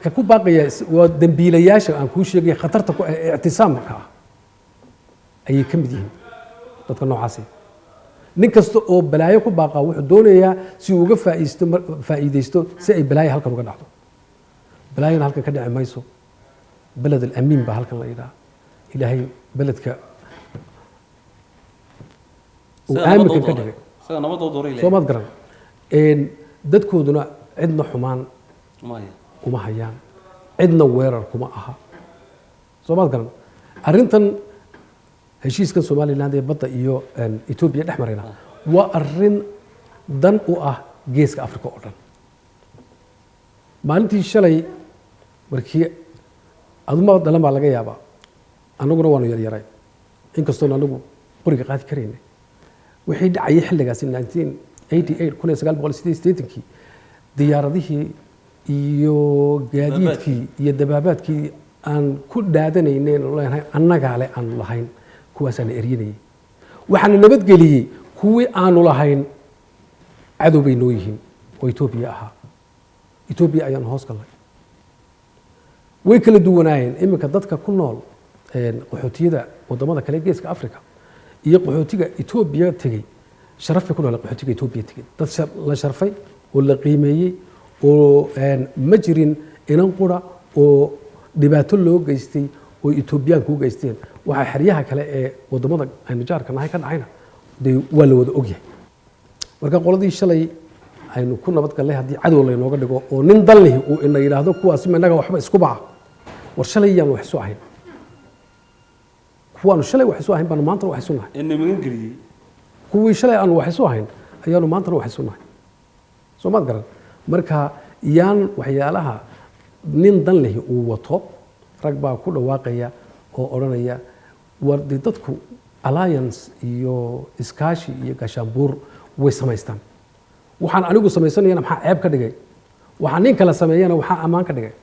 ككو باقي ودنبيلياش أن كوشي خطرتك اعتصامك أي كم دين تذكرنا عاصي نكست أو بلايا كو باقا وحدونيا سيوقف فائديستو سي بلايا هلكا نوغا دحدو بلايا هلكا كدعي مايسو بلد الأمين بهلكا لا يدا إلهي بلدك وآمن كدعي سيدا نبض ودوري سو ما تقرن إن ددكودنا عندنا حمان وما هيان عندنا ويرر كما أها سو ما تقرن أرنتن heshiiskan Soomaaliland ee badda iyo Ethiopia dhexmarayna waa arin dan u ah geeska Afrika oo dhan maalintii shalay markii aduma dalan baa laga yaabaa anaguna waanu yar yaray inkastoo anagu qoriga qaadi kareynay wixii dhacay xilligaas 1988 diyaaradihii iyo gaadiidkii iyo dabaabaadkii aan ku daadanayneen leenahay annaga le aan lahayn kuwaasana eryanayay waxaana nabadgeliyey kuwii aanu lahayn cadow bay noo yihiin oo Ethiopia ahaa Ethiopia ayaan hoos galnay way kala duwanaayeen iminka dadka ku nool qaxootiyada wadamada kale geeska Afrika iyo qaxootiga Ethiopia tagay sharaf ku nool qaxootiga Ethiopia tagay dad la sharfay oo la qiimeeyay oo ma jirin inan qura oo dhibaato loo geystay oo Ethiopian ku geysteen waxa xiriyaha kale ee wadamada aynu jaarka nahay ka dhacayna waa la wada ogyahay marka qoladii shalay aynu ku nabad galnay haddii cadow la inooga dhigo oo nin dal leh uu ina yiraahdo kuwaas ma inaga waxba isku baca war shalay yaan wax soo ahayn kuwaanu shalay wax soo ahayn baan maanta wax soo nahay inna magan galiyay kuwii shalay aan wax soo ahayn ayaanu maanta wax soo nahay soo ma garan marka yaan waxyaalaha nin dan leh uu wato rag baa ku dhawaaqaya oo oranaya war dadku alliance iyo iskaashi iyo gashaanbuur way samaystaan waxaan anigu samaysanayna maxaa ceeb ka dhigay waxaan nin kala sameeyana waxaa amaan ka dhigay